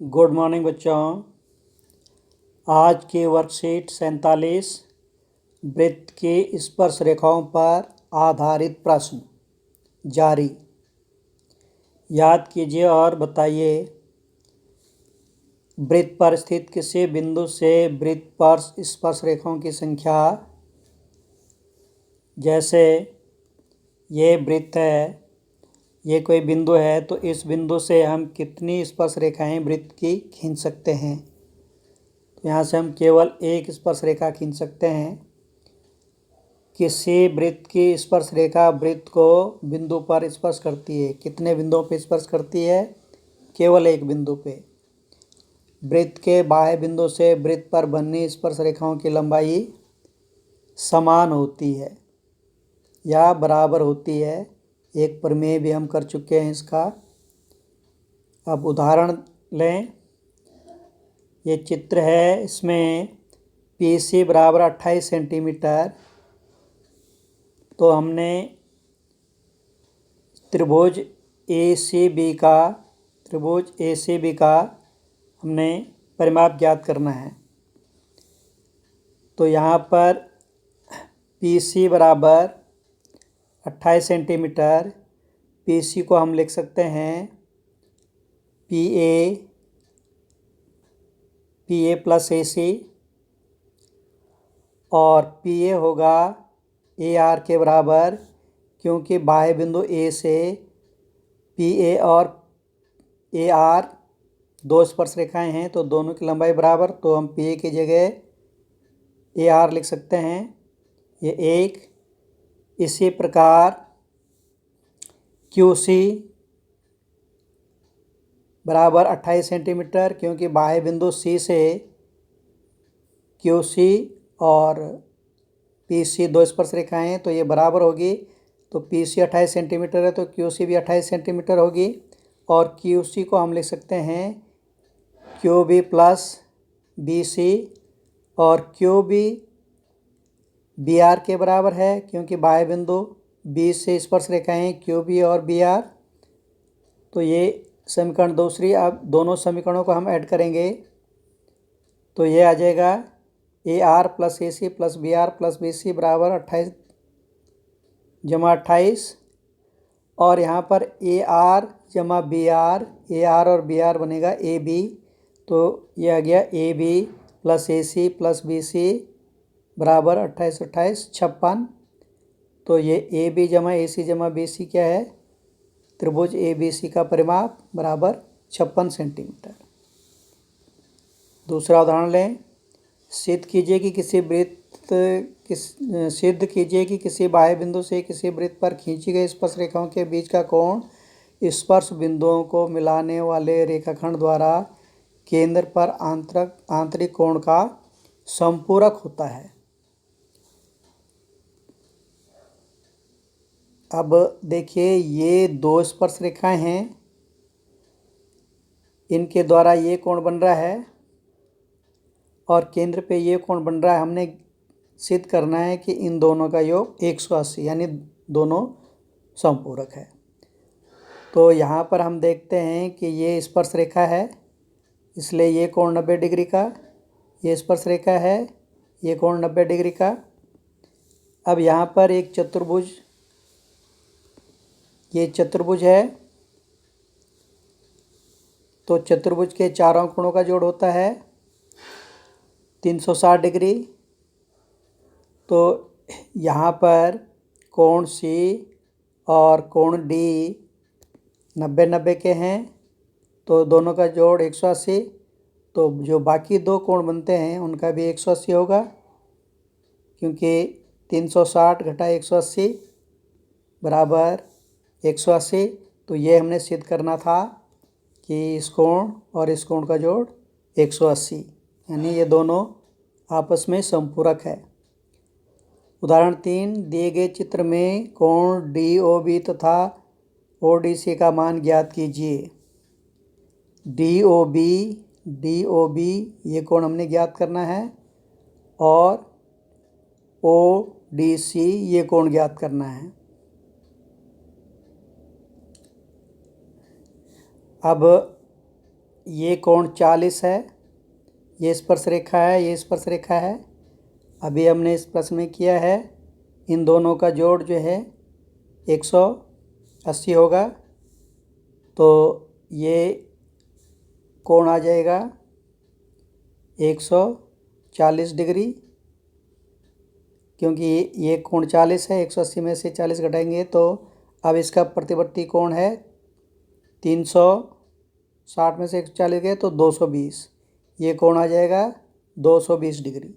Good morning बच्चों। आज के वर्कशीट 47 वृत्त की स्पर्श रेखाओं पर आधारित प्रश्न जारी। याद कीजिए और बताइए, वृत्त पर स्थित किसी बिंदु से वृत्त पर स्पर्श रेखाओं की संख्या। जैसे ये वृत्त है, ये कोई बिंदु है, तो इस बिंदु से हम कितनी स्पर्श रेखाएं वृत्त की खींच सकते हैं। तो यहाँ से हम केवल एक स्पर्श रेखा खींच सकते हैं। किसी वृत्त की स्पर्श रेखा वृत्त को बिंदु पर स्पर्श करती है। कितने बिंदुओं पर स्पर्श करती है? केवल एक बिंदु पे। वृत्त के बाह्य बिंदु से वृत्त पर बनी स्पर्श रेखाओं की लंबाई समान होती है या बराबर होती है। एक प्रमेय भी हम कर चुके हैं इसका। अब उदाहरण लें। ये चित्र है, इसमें PC बराबर 28 सेंटीमीटर। तो हमने त्रिभुज ACB का हमने परिमाप ज्ञात करना है। तो यहाँ पर PC बराबर 28 सेंटीमीटर। PC को हम लिख सकते हैं PA प्लस AC, और PA होगा AR के बराबर, क्योंकि बाह्य बिंदु A से PA और AR दो स्पर्श रेखाएं हैं, तो दोनों की लंबाई बराबर। तो हम PA की जगह AR लिख सकते हैं, ये एक। इसी प्रकार QC बराबर 28 सेंटीमीटर, क्योंकि बाह्य बिंदु C से QC और PC दो स्पर्श रेखाएं हैं, तो ये बराबर होगी। तो PC 28 सेंटीमीटर है, तो QC भी 28 सेंटीमीटर होगी। और QC को हम लिख सकते हैं QB प्लस BC, और QB BR के बराबर है, क्योंकि बाह्य बिंदु B से स्पर्श रेखाएं QB और BR। तो ये समीकरण दूसरी। अब दोनों समीकरणों को हम ऐड करेंगे, तो ये आ जाएगा AR plus AC plus BR plus BC बराबर 28 जमा 28। और यहाँ पर AR जमा BR, AR और BR बनेगा AB। तो ये आ गया AB plus AC plus BC बराबर 28 28 56। तो ये AB जमा AC जमा BC क्या है? त्रिभुज ABC का परिमाप बराबर 56 सेंटीमीटर। दूसरा उदाहरण लें। सिद्ध कीजिए कि किसी बाह्य बिंदु से किसी वृत्त पर खींची गई स्पर्श रेखाओं के बीच का कोण स्पर्श बिंदुओं को मिलाने वाले रेखाखंड द्वारा केंद्र पर आंतरिक कोण का संपूरक होता है। अब देखिए, ये दो स्पर्श रेखाएं हैं, इनके द्वारा ये कोण बन रहा है और केंद्र पे ये कोण बन रहा है। हमने सिद्ध करना है कि इन दोनों का योग 180, यानी दोनों संपूरक है। तो यहाँ पर हम देखते हैं कि ये स्पर्श रेखा है, इसलिए ये कोण 90 डिग्री का। ये स्पर्श रेखा है, ये कोण 90 डिग्री का। अब यहाँ पर एक चतुर्भुज, ये चतुर्भुज है, तो चतुर्भुज के चारों कोणों का जोड़ होता है 360 डिग्री। तो यहाँ पर कोण C और कोण D 90 90 के हैं, तो दोनों का जोड़ 180। तो जो बाकी दो कोण बनते हैं उनका भी 180 होगा, क्योंकि 360 घटा 180 बराबर 180। तो ये हमने सिद्ध करना था कि इस कोण और इस कोण का जोड़ 180, यानी ये दोनों आपस में संपूरक है। उदाहरण 3। दिए गए चित्र में कोण DOB तथा ODC का मान ज्ञात कीजिए। DOB ये कोण हमने ज्ञात करना है, और ODC ये कोण ज्ञात करना है। अब ये कोण 40 है, ये स्पर्शरेखा है, ये स्पर्शरेखा है। अभी हमने इस प्रश्न में किया है, इन दोनों का जोड़ जो है 180 होगा। तो ये कोण आ जाएगा 140 डिग्री, क्योंकि ये कोण 40 है, 180 में से 40 घटाएंगे तो अब इसका प्रतिवर्ती कोण है 360 में से 140 गए तो 220। ये कोण आ जाएगा 220 डिग्री।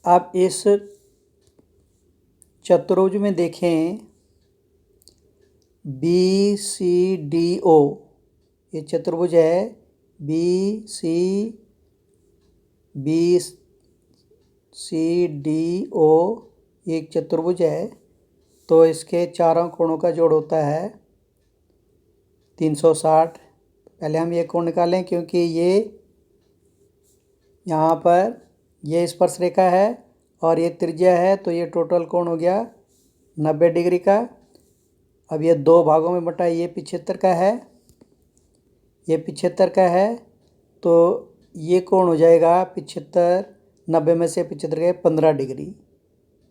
अब इस चतुर्भुज में देखें BCDO, ये चतुर्भुज है BCDO, एक चतुर्भुज है। तो इसके चारों कोणों का जोड़ होता है 360। पहले हम ये कोण निकालें, क्योंकि ये यहाँ पर ये स्पर्शरेखा है और ये त्रिज्या है, तो ये टोटल कोण हो गया 90 डिग्री का। अब ये दो भागों में बटा, ये 75 का है, ये 75 का है, तो ये कोण हो जाएगा 75, 90 में से 75 गए 15 डिग्री,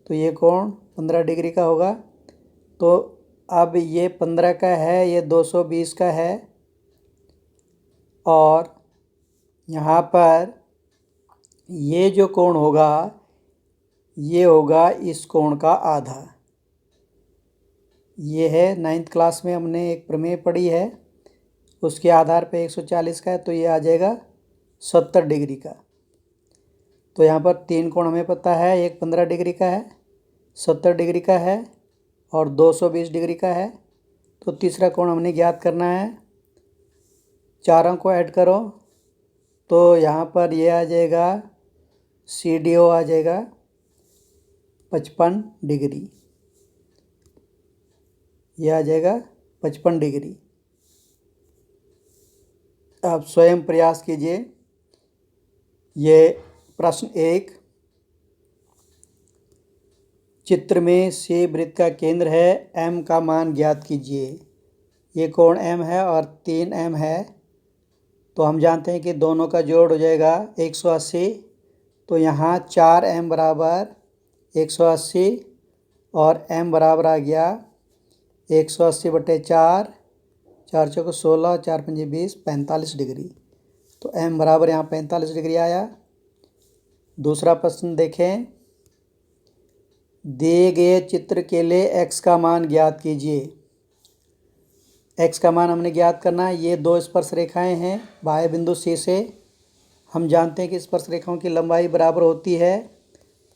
तो ये कोण 15 डिग्री का होगा। तो अब ये 15 का है, ये 220 का है, और यहाँ पर ये जो कोण होगा ये होगा इस कोण का आधा। ये है 9th क्लास में हमने एक प्रमेय पढ़ी है, उसके आधार पे 140 का है, तो ये आ जाएगा 70 डिग्री का। तो यहाँ पर तीन कोण हमें पता है, एक 15 डिग्री का है, 70 डिग्री का है और 220 डिग्री का है। तो तीसरा कोण हमने ज्ञात करना है। चारों को ऐड करो तो यहाँ पर ये आ जाएगा CDO आ जाएगा 55 डिग्री, ये आ जाएगा 55 डिग्री। आप स्वयं प्रयास कीजिए। ये प्रश्न 1, चित्र में C वृत्त का केंद्र है, M का मान ज्ञात कीजिए। ये कोण M है और 3M है, तो हम जानते हैं कि दोनों का जोड़ हो जाएगा 180। तो यहाँ 4M बराबर 180 और M बराबर आ गया 180/4, 4 चौके 16, 4 पंजे 20, 45 डिग्री। तो M बराबर यहाँ 45 डिग्री आया। दूसरा प्रश्न देखें, दिए गए चित्र के लिए x का मान ज्ञात कीजिए। x का मान हमने ज्ञात करना है। ये दो स्पर्श रेखाएं हैं बाह्य बिंदु C से। हम जानते हैं कि स्पर्श रेखाओं की लंबाई बराबर होती है,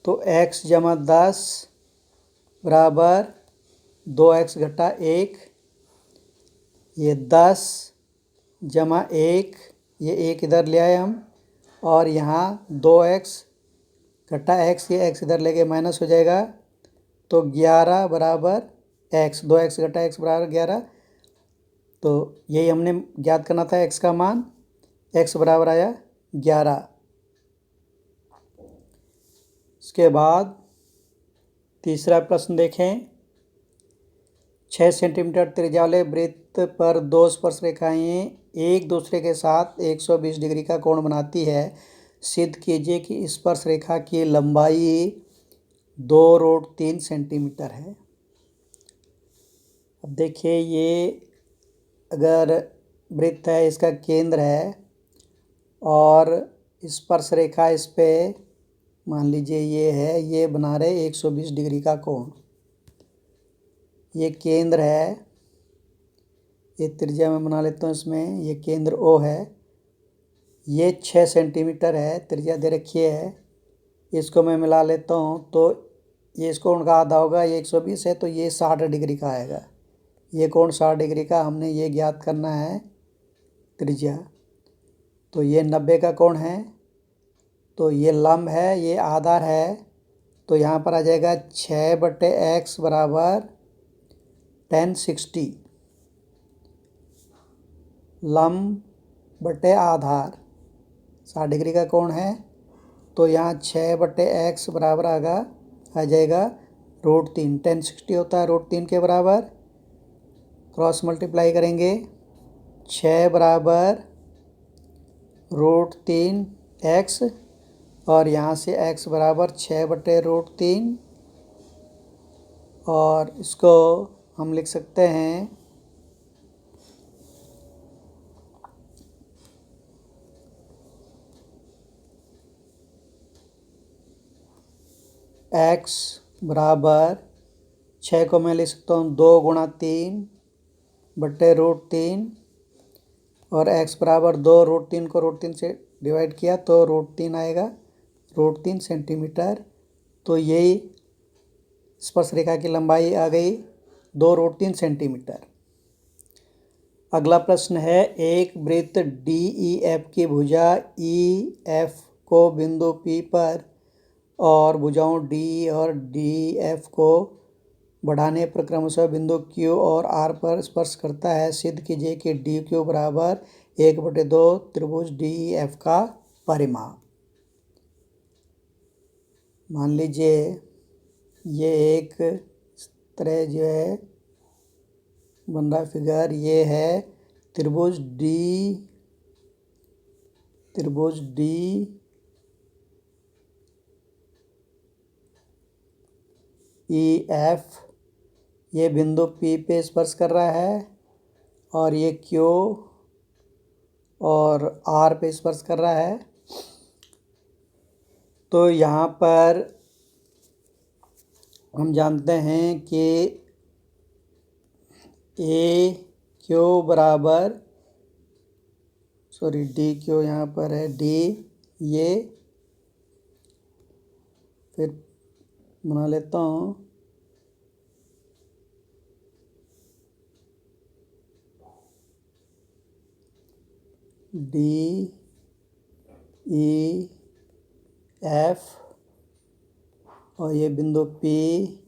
तो x = 10 बराबर 2x घटा 1। ये 10 = 1, ये 1 इधर ले आए हम, और यहाँ 2x घटा x, ये x इधर ले गए माइनस हो जाएगा, तो 11 बराबर x, 2x घटा x बराबर 11। तो यही हमने ज्ञात करना था x का मान, x बराबर आया 11। इसके बाद तीसरा प्रश्न देखें, 6 सेंटीमीटर त्रिज्या वाले वृत्त पर दो स्पर्श रेखाएं एक दूसरे के साथ 120 डिग्री का कोण बनाती है। सिद्ध कीजिए कि स्पर्श रेखा की लंबाई 2√3 सेंटीमीटर है। अब देखिए, ये अगर वृत्त है, इसका केंद्र है और स्पर्श रेखा इस पे मान लीजिए ये है, ये बना रहे 120 डिग्री का कोण। ये केंद्र है, ये त्रिज्या में बना लेता हूँ इसमें, ये केंद्र O है। ये 6 सेंटीमीटर है, त्रिज्या दे रखी है, इसको मैं मिला लेता हूँ तो ये इस कोण का आधा होगा, ये 120 है, तो ये 60 डिग्री का आएगा। ये कोण 60 डिग्री का, हमने ये ज्ञात करना है त्रिज्या। तो ये 90 का कोण है, तो ये लंब है, ये आधार है, तो यहाँ पर आ जाएगा 6/x बराबर 1060। लंब बटे आधार 60 डिग्री का कोण है, तो यहाँ 6/x बराबर आ जाएगा √3। 1060 होता है √3 के बराबर, क्रॉस मल्टीप्लाई करेंगे 6 बराबर √3 x, और यहाँ से x बराबर 6/√3, और इसको हम लिख सकते हैं x बराबर 6 को मैं लिख सकता हूँ 2 × 3/√3, और x बराबर 2, √3 को √3 से डिवाइड किया तो √3 आएगा, √3 सेंटीमीटर। तो यही स्पर्श रेखा की लंबाई आ गई 2 √3 सेंटीमीटर। अगला प्रश्न है, एक वृत्त DEF की भुजा EF को बिंदु P पर और भुजाओं DE और DF को बढ़ाने पर क्रमशः बिंदु Q और R पर स्पर्श करता है। सिद्ध कीजिए कि DQ बराबर 1/2 त्रिभुज DEF का परिमाप। मान लीजिए ये एक इस तरह जो है बन रहा फिगर, ये है त्रिभुज DEF, ये बिंदु P पे स्पर्श कर रहा है, और ये Q और R पे स्पर्श कर रहा है। तो यहाँ पर हम जानते हैं कि DQ बराबर, DQ यहाँ पर है D, ये फिर बना लेता हूँ DEF, और ये बिंदु PQR।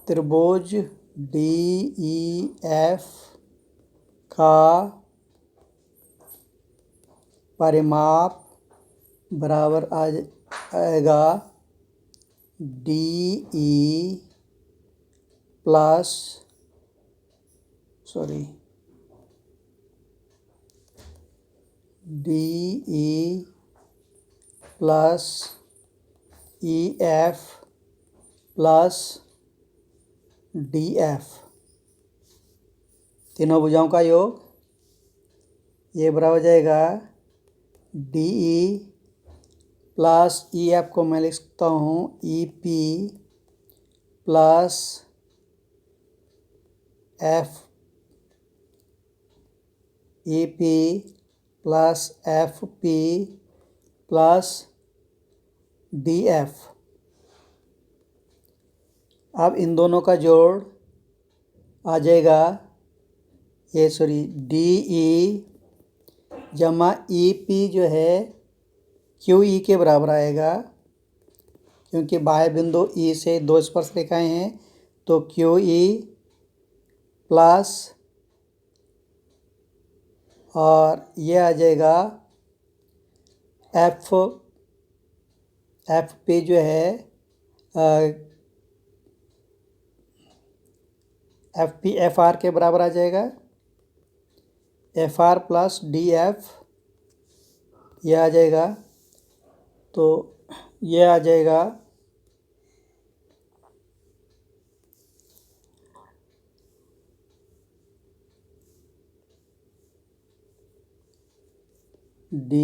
त्रिभुज DEF का परिमाप बराबर आएगा DE plus EF plus DF, तीनों भुजाओं का योग। ये बराबर हो जाएगा DE प्लस EF को मैं लिख सकता हूँ EP plus EP plus FP plus DF। अब इन दोनों का जोड़ आ जाएगा, DE जमा EP जो है QE के बराबर आएगा, क्योंकि बाह्य बिंदु E से दो स्पर्श रेखाएं हैं। तो QE प्लस, और ये आ जाएगा FP जो है FP FR के बराबर आ जाएगा, FR प्लस DF, ये आ जाएगा। तो ये आ जाएगा DPQR,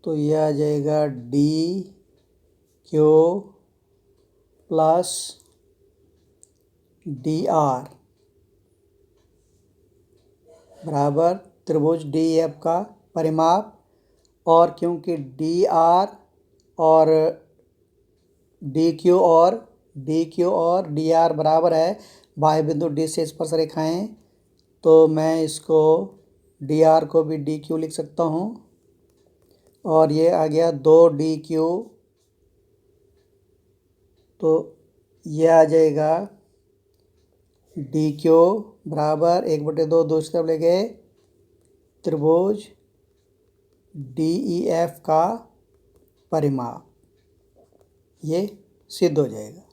तो यह आ जाएगा DQ प्लस DR बराबर त्रिभुज DEF का परिमाप। और क्योंकि DR और DQ और DR बराबर है, बाह्य बिंदु D से स्पर्श रेखाएं, तो मैं इसको DR को भी DQ लिख सकता हूँ, और ये आ गया 2DQ। तो ये आ जाएगा DQ बराबर 1/2 दूसरी तरफ ले गए, त्रिभुज DEF का परिमाप, ये सिद्ध हो जाएगा।